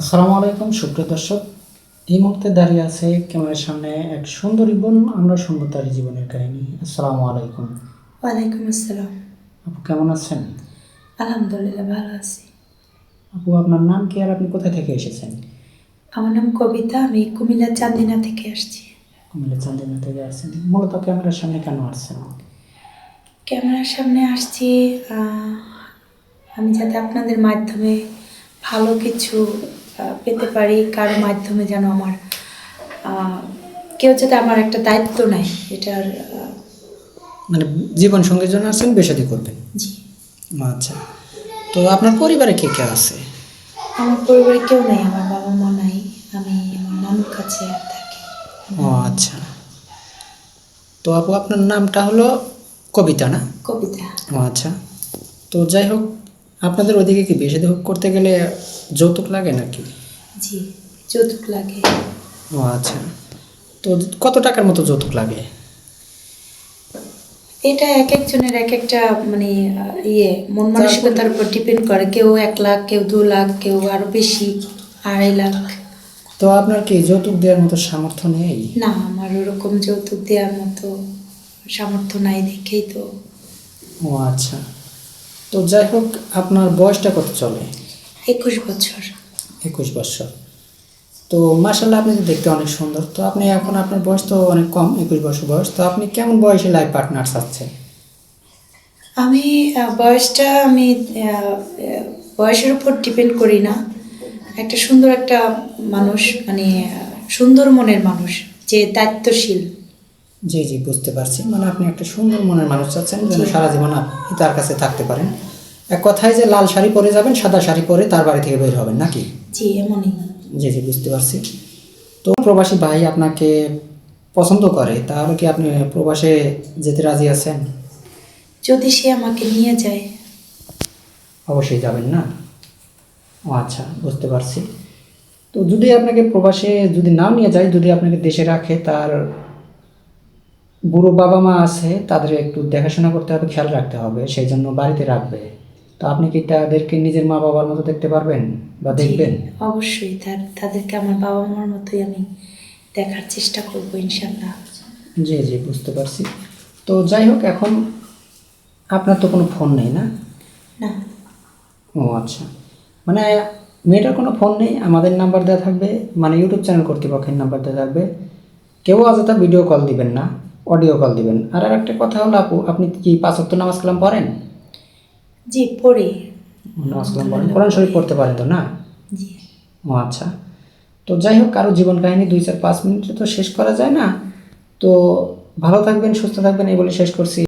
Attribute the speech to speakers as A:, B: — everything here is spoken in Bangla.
A: আসসালামু আলাইকুম সুপ্রিয় দর্শক। এই মুহূর্তে দাঁড়িয়ে আছে ক্যামেরার সামনে এক সুন্দরী বোন। আমরা শুনবো তার জীবনের কাহিনী। আসসালামু আলাইকুম।
B: ওয়ালাইকুম আসসালাম।
A: আপু কেমন আছেন?
B: আলহামদুলিল্লাহ ভালো আছি।
A: আপু আপনার নাম কি আর আপনি কোথা থেকে এসেছেন?
B: আমার নাম কবিতা, আমি কুমিল্লা চান্দিনা থেকে আসছি।
A: কুমিল্লা চান্দিনা থেকে আসছেন। মূলত ক্যামেরার সামনে কেন আসছেন?
B: ক্যামেরার সামনে আসছি আমি যাতে আপনাদের মাধ্যমে ভালো কিছু পেতে পারি, কারো মাধ্যমে যেন আমার কেউ যাতে আমার একটা দায়িত্ব নেয় এটার।
A: মানে জীবন সঙ্গীর জন্য আসছেন, বিয়ে করবেন?
B: জি।
A: আচ্ছা, তো আপনার পরিবারে কে কে আছে?
B: আমার পরিবারে কেউ নেই, আমার বাবা মা নাই, আমি আমার নানুর কাছে থাকি।
A: ও আচ্ছা, তো আপু আপনার নামটা হলো কবিতা না?
B: কবিতা।
A: ও আচ্ছা, তো যাই হোক, আপনাদের ওইদিকে কি বিয়ে শাদী করতে গেলে যৌতুক লাগে নাকি?
B: জি, যৌতুক লাগে।
A: ও আচ্ছা, তো কত টাকার মতো যৌতুক লাগে?
B: এটা এক একজনের এক একটা মানে মন মানসিকতার উপর ডিপেন্ড করে। কেউ 1 লাখ, কেউ 2 লাখ, কেউ আরো বেশি, 2.5 লাখ।
A: তো আপনার কি যৌতুক দেওয়ার মতো সামর্থ্য নেই?
B: না, আমার ওরকম যৌতুক দেওয়ার মতো সামর্থ্য নাই দেখেই তো।
A: ও আচ্ছা, তো যাই হোক, আপনার বয়সটা কত চলে?
B: 21 বছর।
A: 21 বছর। তো মাশাল্লাহ, আপনি তো দেখতে অনেক সুন্দর। তো আপনি এখন, আপনার বয়স তো অনেক কম, 21 বছর বয়স। তো আপনি কেমন বয়সে লাইফ পার্টনার চাচ্ছেন?
B: আমি বয়সটা আমি আহ, আহ, বয়সের উপর ডিপেন্ড করি না। একটা সুন্দর একটা মানুষ, মানে সুন্দর মনের মানুষ, যে দায়িত্বশীল।
A: জি জি, বুঝতে পারছি। মানে আপনি একটা সুন্দর মনের মানুষ চাচ্ছেন, যেন
B: জি।
A: সারা জীবন আপনি তার কাছে থাকতে পারেন। এক কথায় যে লাল শাড়ি পরে যাবেন, সাদা শাড়ি পরে তার বাড়ি থেকে বের হবেন নাকি?
B: জি, এমনই।
A: জি জি, বুঝতে পারছি। তো প্রবাসী ভাই আপনাকে পছন্দ করে, তাহলে কি আপনি প্রবাসে যেতে রাজি আছেন?
B: যদি সে আমাকে নিয়ে যায়।
A: অবশ্যই যাবেন না? ও আচ্ছা, বুঝতে পারছি। তো যদি আপনাকে প্রবাসে যদি নাও নিয়ে যায়, যদি আপনাকে দেশে রাখে, তার বুড়ো বাবা মা আছে, তাদের একটু দেখাশোনা করতে হবে, খেয়াল রাখতে হবে, সেই জন্য বাড়িতে রাখবে। তো আপনি কি তাদেরকে নিজের মা বাবার মতো দেখতে পারবেন বা
B: জি,
A: দেখবেন?
B: অবশ্যই তাদেরকে আমার বাবা মার মতোই আমি দেখার চেষ্টা করব ইনশাল্লাহ।
A: জি জি, বুঝতে পারছি। তো যাই হোক, এখন আপনার তো কোনো ফোন নেই না?
B: না।
A: ও আচ্ছা, মানে মেয়েটার কোনো ফোন নেই, আমাদের নাম্বার দেওয়া থাকবে, মানে ইউটিউব চ্যানেল কর্তৃপক্ষের নাম্বার দেওয়া থাকবে। কেউ অযথা ভিডিও কল দিবেন না, অডিও কল দিবেন। আর একটা কথা হলো আপু, আপনি কি 5 ওয়াক্ত নামাজ কালাম পড়েন?
B: জি, পড়ি।
A: নামাজ কালাম পড়েন,
B: আলহামদুলিল্লাহ
A: কোরআন শরীফ
B: পড়ি।
A: পড়তে পারেন তো না?
B: জি।
A: ও আচ্ছা, তো যাই হোক, কারো জীবন কাহিনী 2 4 5 মিনিটে তো শেষ করা যায় না। তো ভালো থাকবেন, সুস্থ থাকবেন, এই বলে শেষ করছি।